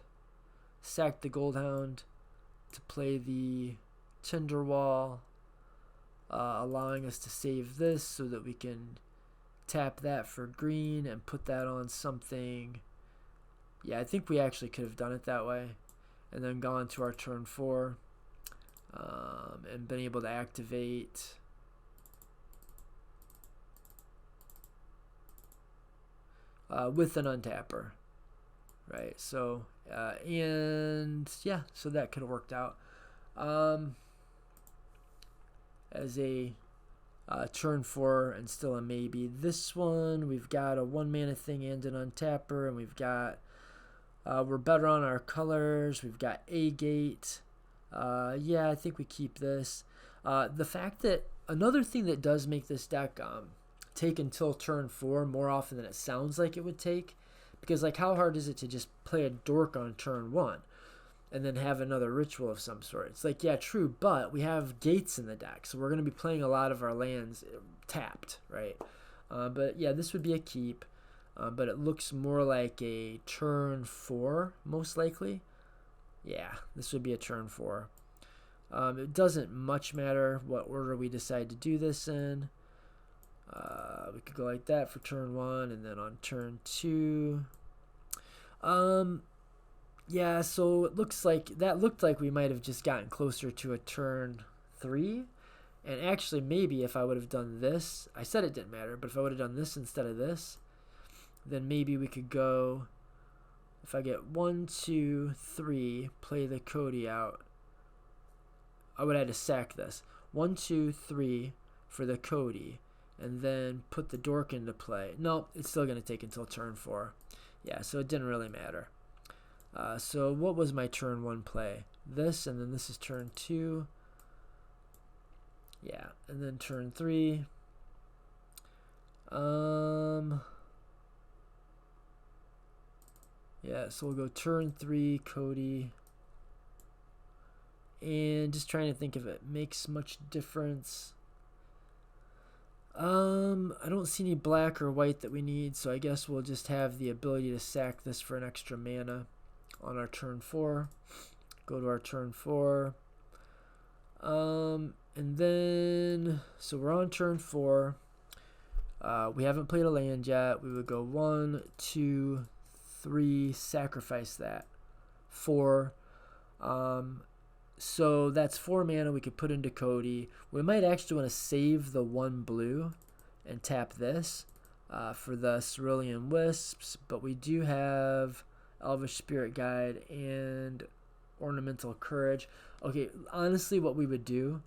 Speaker 1: sacked the Goldhound to play the Tinderwall, allowing us to save this so that we can tap that for green and put that on something. Yeah, I think we actually could have done it that way, and then gone to our turn 4, and been able to activate. With an untapper, right? So, and yeah, so that could have worked out. As a turn 4 and still a maybe. This one, we've got a 1 mana thing and an untapper, and we've got, we're better on our colors. We've got a gate. Yeah, I think we keep this. The fact that, another thing that does make this deck, take until turn 4 more often than it sounds like it would take, because like how hard is it to just play a dork on turn 1 and then have another ritual of some sort? It's like, yeah, true, but we have gates in the deck, so we're going to be playing a lot of our lands tapped, right? But yeah, this would be a keep, but it looks more like a turn 4 most likely. Yeah, this would be a turn 4. It doesn't much matter what order we decide to do this in. We could go like that for turn 1, and then on turn 2. Yeah, so it looks like, that looked like we might have just gotten closer to a turn 3. And actually, maybe if I would have done this, I said it didn't matter, but if I would have done this instead of this, then maybe we could go, if I get 1, 2, 3, play the Codie out, I would have had to sack this. 1, 2, 3 for the Codie, and then put the dork into play. No, it's still going to take until turn 4. Yeah, so it didn't really matter. So what was my turn 1 play? This, and then this is turn 2. Yeah, and then turn 3. Yeah, so we'll go turn 3, Codie. And just trying to think if it makes much difference. I don't see any black or white that we need, so I guess we'll just have the ability to sack this for an extra mana on our turn 4. Go to our turn 4. And then, so we're on turn 4. We haven't played a land yet. We would go 1, 2, 3, sacrifice that. 4. So that's 4 mana we could put into Codie. We might actually want to save the 1 blue and tap this for the Cerulean Wisps, but we do have Elvish Spirit Guide and Ornamental Courage. Okay, honestly what we would do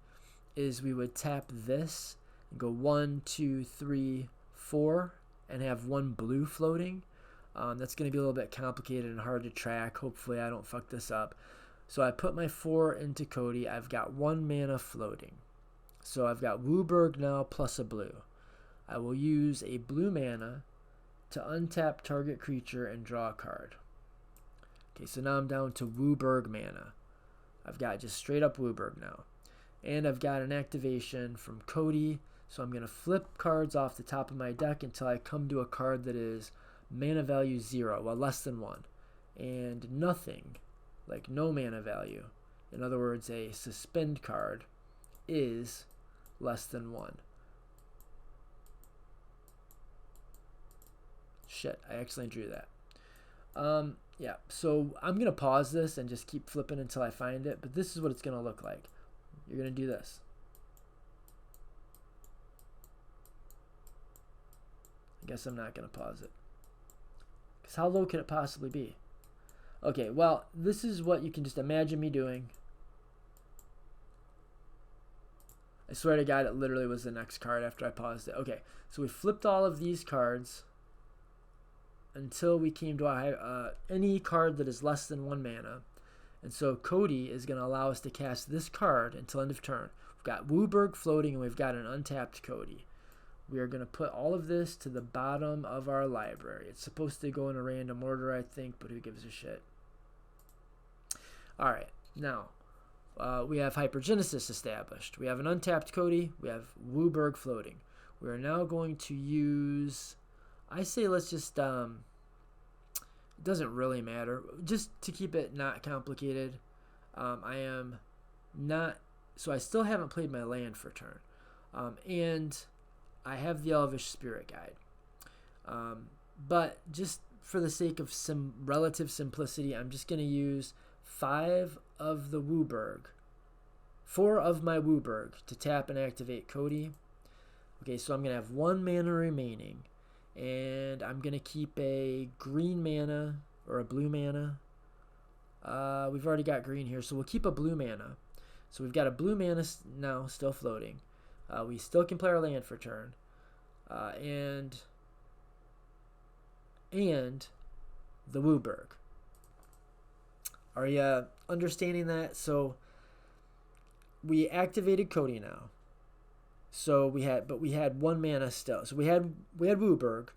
Speaker 1: is we would tap this and go 1, 2, 3, 4 and have 1 blue floating. That's going to be a little bit complicated and hard to track. Hopefully I don't fuck this up. So I put my 4 into Codie. I've got 1 mana floating. So I've got Wooburg now plus a blue. I will use a blue mana to untap target creature and draw a card. Okay, so now I'm down to Wooburg mana. I've got just straight up Wooburg now. And I've got an activation from Codie, so I'm going to flip cards off the top of my deck until I come to a card that is mana value 0, well less than 1. And nothing, like no mana value, in other words a suspend card, is less than 1. Shit, I accidentally drew that. Yeah, so I'm going to pause this and just keep flipping until I find it, but this is what it's going to look like. You're going to do this. I guess I'm not going to pause it. Because how low could it possibly be? Okay, well, this is what you can just imagine me doing. I swear to God, it literally was the next card after I paused it. Okay, so we flipped all of these cards until we came to any card that is less than 1 mana. And so Codie is going to allow us to cast this card until end of turn. We've got Wooburg floating and we've got an untapped Codie. We are going to put all of this to the bottom of our library. It's supposed to go in a random order, I think, but who gives a shit? Alright, now we have Hypergenesis established. We have an untapped Codie. We have Wooburg floating. We are now going to use... I say let's just... it doesn't really matter. Just to keep it not complicated, I am not... So I still haven't played my land for turn. And I have the Elvish Spirit Guide. But just for the sake of some relative simplicity, I'm just going to use 5 of the Wooburg. 4 of my Wooburg to tap and activate Codie. Okay, so I'm going to have 1 mana remaining. And I'm going to keep a green mana or a blue mana. We've already got green here, so we'll keep a blue mana. So we've got a blue mana now still floating. We still can play our land for turn. And the Wooburg. Are you understanding that? So we activated Codie now. So we had 1 mana still. So we had Wooburg.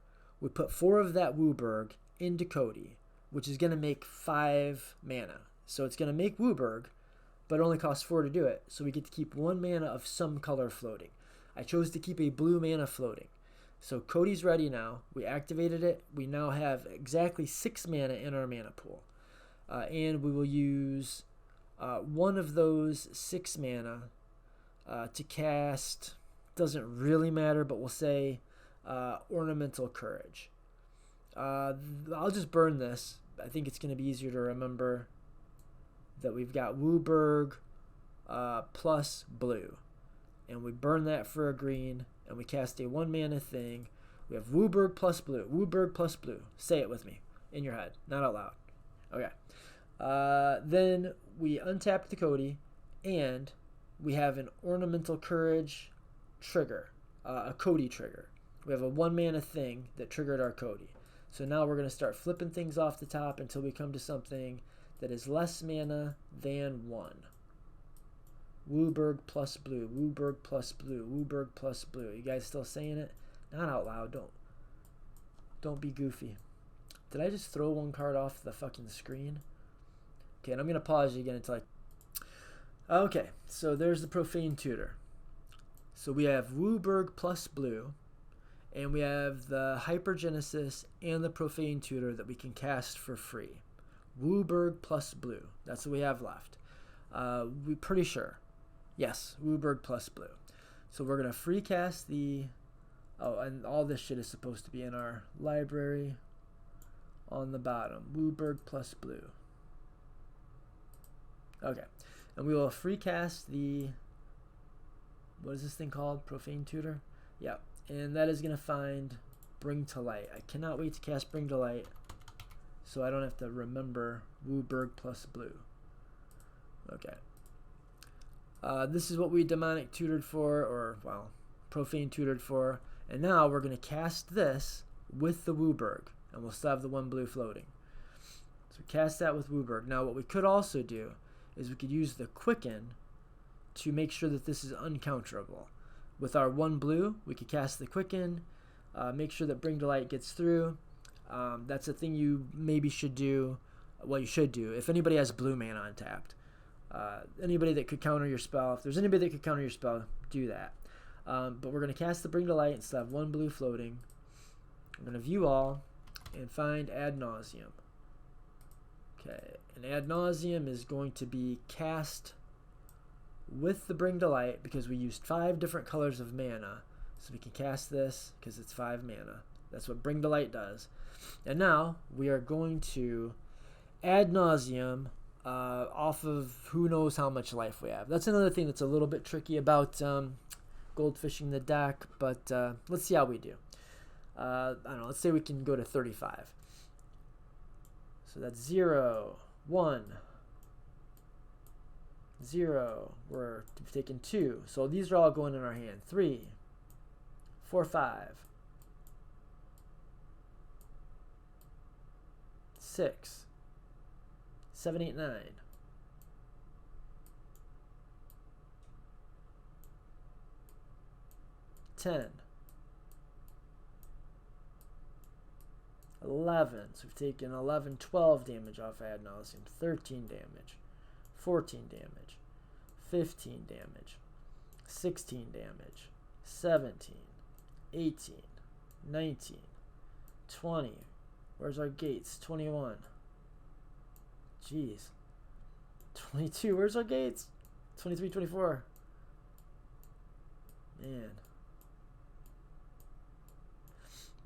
Speaker 1: We put 4 of that Wooburg into Codie, which is going to make 5 mana. So it's going to make Wooburg, but it only costs 4 to do it. So we get to keep 1 mana of some color floating. I chose to keep a blue mana floating. So Codie's ready now. We activated it. We now have exactly 6 mana in our mana pool. And we will use 1 of those 6 mana to cast... Doesn't really matter, but we'll say Ornamental Courage. I'll just burn this. I think it's going to be easier to remember that we've got Wooburg plus blue. And we burn that for a green, and we cast a 1 mana thing. We have Wooburg plus blue. Wooburg plus blue. Say it with me in your head, not out loud. Okay. Then we untap the Codie, and we have an Ornamental Courage trigger, a Codie trigger. We have a 1 mana thing that triggered our Codie. So now we're going to start flipping things off the top until we come to something that is less mana than 1. Wooburg plus blue, Wooburg plus blue, Wooburg plus blue. You guys still saying it? Not out loud. Don't be goofy. Did I just throw 1 card off the fucking screen? Okay, and I'm going to pause you again until I... Okay, so there's the Profane Tutor. So we have Wooburg plus blue, and we have the Hypergenesis and the Profane Tutor that we can cast for free. Wooburg plus blue. That's what we have left. We're pretty sure. Yes, Wooburg plus blue. So we're going to free cast the... Oh, and all this shit is supposed to be in our library on the bottom. Wooburg plus blue. Okay. And we will free cast the... What is this thing called? Profane Tutor? Yeah. And that is going to find Bring to Light. I cannot wait to cast Bring to Light so I don't have to remember Wooburg plus blue. Okay. This is what we demonic tutored for, or, well, profane tutored for. And now we're going to cast this with the Wooburg. and we'll still have the 1 blue floating. So we cast that with Wooburg. Now what we could also do is we could use the Quicken to make sure that this is uncounterable. With our 1 blue, we could cast the Quicken, make sure that Bring to Light gets through. That's a thing you maybe should do. Well, you should do if anybody has blue mana untapped. Anybody that could counter your spell, if there's anybody that could counter your spell, do that. But we're going to cast the Bring to Light and still have 1 blue floating. I'm going to view all and find Ad Nauseum. Okay, and Ad Nauseum is going to be cast with the Bring to Light because we used 5 different colors of mana. So we can cast this because it's 5 mana. That's what Bring to Light does. And now we are going to Ad Nauseum off of who knows how much life we have. That's another thing that's a little bit tricky about goldfishing the deck, but let's see how we do. I don't know, let's say we can go to 35. So that's 0, 1, 0. We're taking 2. So these are all going in our hand. 3, 4, 5, 6, 7, 8, 9. 10, 11. So we've taken 11, 12 damage off Ad Nauseum, 13 damage, 14 damage, 15 damage, 16 damage, 17, 18, 19, 20. Where's our gates? 21. Jeez. 22. Where's our gates? 23, 24. Man.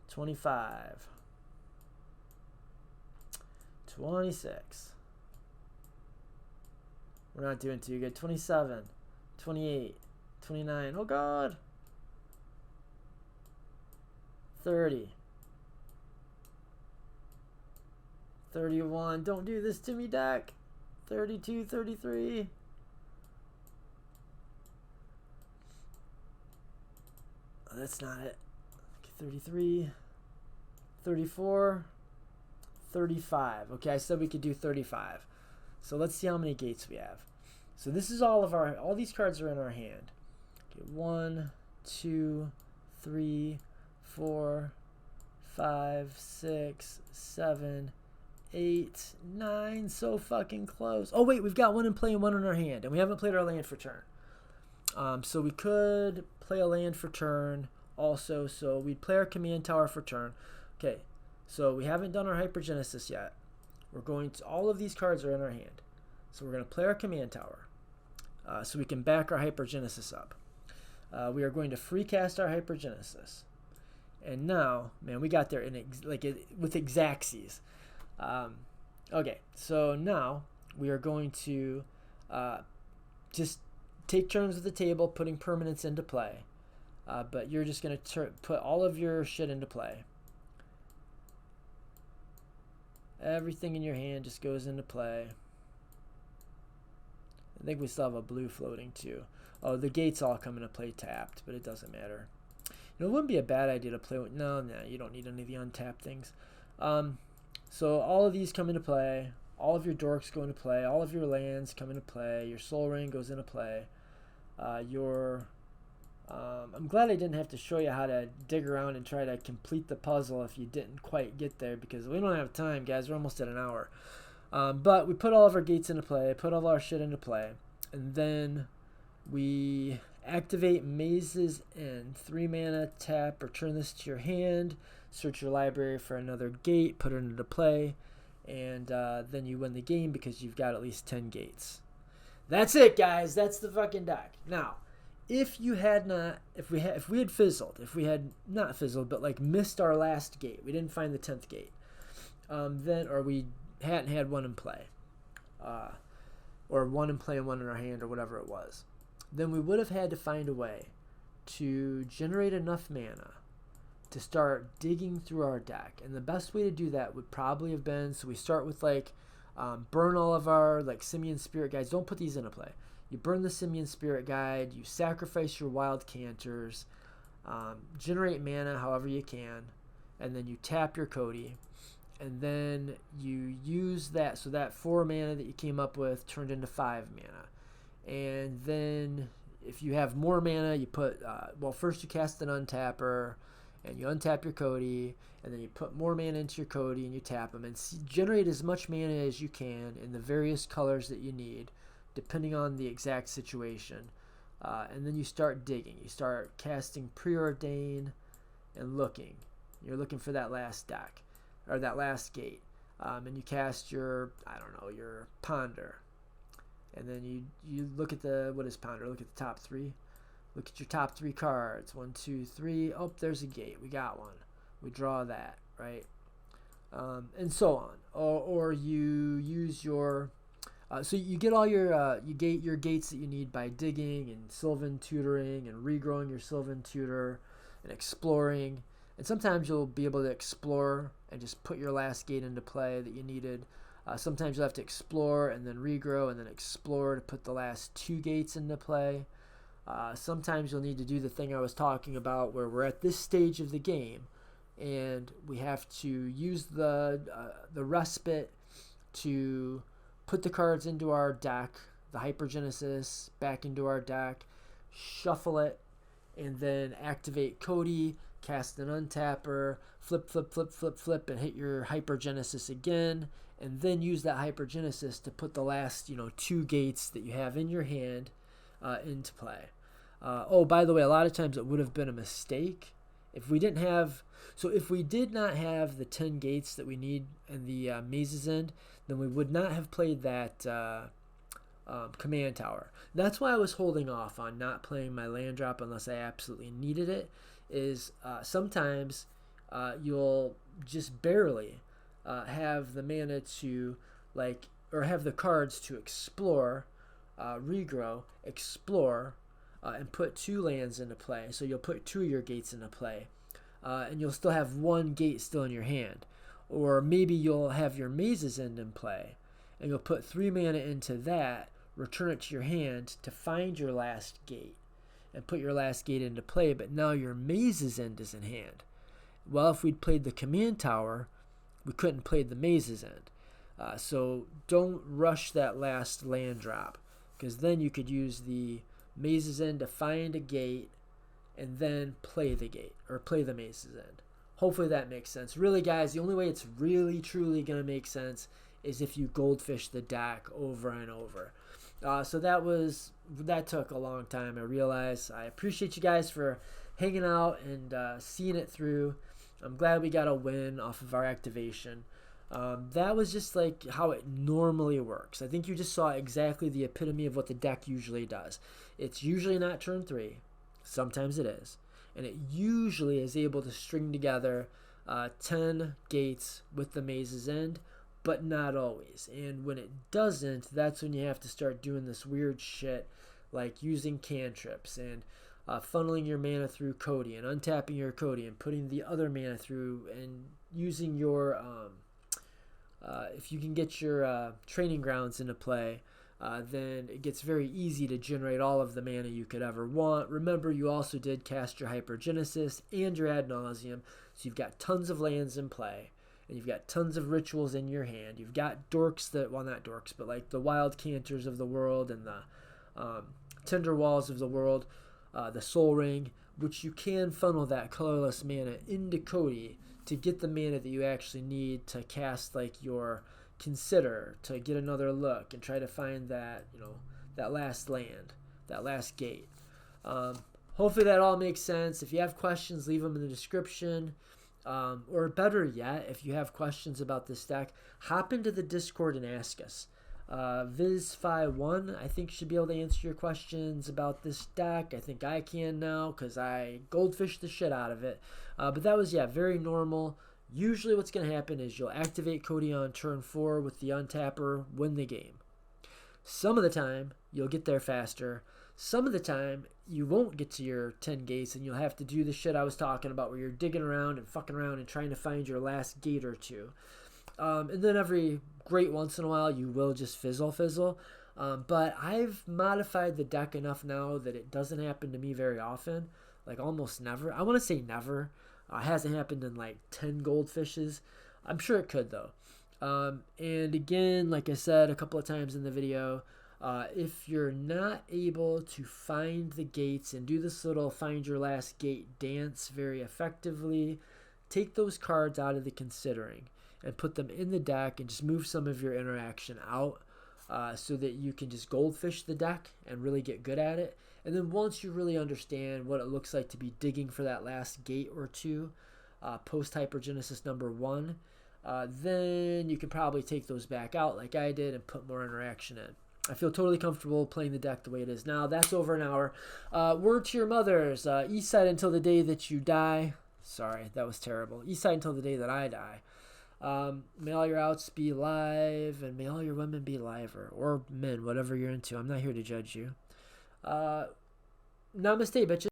Speaker 1: 25. 26. We're not doing too good. 27. 28. 29. Oh God. 30. 31. Don't do this to me, deck. 32, 33. Oh, that's not it. 33. 34. 35. Okay, I said we could do 35. So let's see how many gates we have. So this is all these cards are in our hand. Okay, 1, 2, 3, 4, 5, 6, 7, 8, 9. So fucking close. Oh wait, we've got 1 in play and 1 in our hand, and we haven't played our land for turn. So we could play a land for turn also. So we'd play our command tower for turn. Okay, so we haven't done our Hypergenesis yet. We're going to, all of these cards are in our hand. So we're going to play our command tower so we can back our Hypergenesis up. We are going to free cast our Hypergenesis. And now, man, we got there with Exacxes. Okay, so now we are going to just take turns with the table, putting permanents into play. But you're just going to put all of your shit into play. Everything in your hand just goes into play. I think we still have a blue floating too. Oh, the gates all come into play tapped, but it doesn't matter. You know, it wouldn't be a bad idea to play with... No, you don't need any of the untapped things. So all of these come into play. All of your dorks go into play. All of your lands come into play. Your soul ring goes into play. I'm glad I didn't have to show you how to dig around and try to complete the puzzle if you didn't quite get there, because we don't have time, guys. We're almost at an hour. But we put all of our gates into play, put all our shit into play, and then we activate Maze's End. 3 mana, tap, return this to your hand, search your library for another gate, put it into play, and then you win the game because you've got at least 10 gates. That's it, guys. That's the fucking deck. Now, if we had fizzled, if we had not fizzled, but like missed our last gate, we didn't find the 10th gate, or we hadn't had 1 in play, or 1 in play and 1 in our hand, or whatever it was, then we would have had to find a way to generate enough mana to start digging through our deck. And the best way to do that would probably have been, so we start with burn all of our Simian Spirit Guides. Don't put these into play. You burn the Simian Spirit Guide, you sacrifice your wild canters, generate mana however you can, and then you tap your Codie, and then you use that, so that 4 mana that you came up with turned into 5 mana. And then if you have more mana, you put, well, first you cast an untapper, and you untap your Codie, and then you put more mana into your Codie, and you tap them, and generate as much mana as you can in the various colors that you need, depending on the exact situation. And then you start digging. You start casting Preordain and looking. You're looking for that last deck, or that last gate. And you cast your, I don't know, your Ponder. And then you look at the, what is Ponder? Look at the top 3. Look at your top 3 cards. 1, 2, 3. Oh, there's a gate. We got one. We draw that, right? And so on. Or you use your, so you get all your your gates that you need by digging and Sylvan tutoring and regrowing your Sylvan tutor and exploring. And sometimes you'll be able to explore and just put your last gate into play that you needed. Sometimes you'll have to explore and then regrow and then explore to put the last 2 gates into play. Sometimes you'll need to do the thing I was talking about where we're at this stage of the game and we have to use the respite to put the cards into our deck, the Hypergenesis back into our deck, shuffle it, and then activate Codie, cast an untapper, flip, flip, flip, flip, flip, and hit your Hypergenesis again, and then use that Hypergenesis to put the last, 2 gates that you have in your hand into play. Oh, by the way, a lot of times it would have been a mistake if we didn't have, so if we did not have the 10 gates that we need in the Maze's End, then we would not have played that command tower. That's why I was holding off on not playing my land drop unless I absolutely needed it, is sometimes you'll just barely have the mana to, or have the cards to explore, regrow, explore, and put 2 lands into play. So you'll put 2 of your gates into play, and you'll still have 1 gate still in your hand. Or maybe you'll have your Maze's End in play, and you'll put 3 mana into that, return it to your hand to find your last gate, and put your last gate into play, but now your Maze's End is in hand. Well, if we'd played the command tower, we couldn't play the Maze's End. So don't rush that last land drop, because then you could use the Maze's End to find a gate and then play the gate, or play the Maze's End. Hopefully that makes sense. Really, guys, the only way it's really, truly going to make sense is if you goldfish the deck over and over. So that took a long time, I realize. I appreciate you guys for hanging out and seeing it through. I'm glad we got a win off of our activation. That was just like how it normally works. I think you just saw exactly the epitome of what the deck usually does. It's usually not turn 3. Sometimes it is. And it usually is able to string together 10 gates with the Maze's End, but not always. And when it doesn't, that's when you have to start doing this weird shit like using cantrips and funneling your mana through Codie and untapping your Codie and putting the other mana through and using your, if you can get your training grounds into play, then it gets very easy to generate all of the mana you could ever want. Remember, you also did cast your Hypergenesis and your Ad Nauseum, so you've got tons of lands in play, and you've got tons of rituals in your hand. You've got dorks that, well, not dorks, but like the Wild Cantors of the world and the Tender Walls of the world, the Soul Ring, which you can funnel that colorless mana into Codie to get the mana that you actually need to cast like your Consider, to get another look and try to find that, that last land, that last gate. Hopefully that all makes sense. If you have questions, leave them in the description. Or better yet, if you have questions about this deck, hop into the Discord and ask us. Vizfi1, I think, should be able to answer your questions about this deck. I think I can now because I goldfished the shit out of it. But that was, very normal. Usually what's going to happen is you'll activate Codie on turn 4 with the untapper, win the game. Some of the time, you'll get there faster. Some of the time, you won't get to your 10 gates, and you'll have to do the shit I was talking about where you're digging around and fucking around and trying to find your last gate or 2. And then every great once in a while, you will just fizzle. But I've modified the deck enough now that it doesn't happen to me very often, like almost never. I want to say never. Hasn't happened in like 10 goldfishes. I'm sure it could though. And again, like I said a couple of times in the video, if you're not able to find the gates and do this little find your last gate dance very effectively, take those cards out of the considering and put them in the deck and just move some of your interaction out, so that you can just goldfish the deck and really get good at it. And then once you really understand what it looks like to be digging for that last gate or two, post Hypergenesis number 1, then you can probably take those back out like I did and put more interaction in. I feel totally comfortable playing the deck the way it is now. That's over an hour. Word to your mothers. East side until the day that you die. Sorry, that was terrible. East side until the day that I die. May all your outs be live, and may all your women be liver. Or men, whatever you're into. I'm not here to judge you. Namaste, bitches.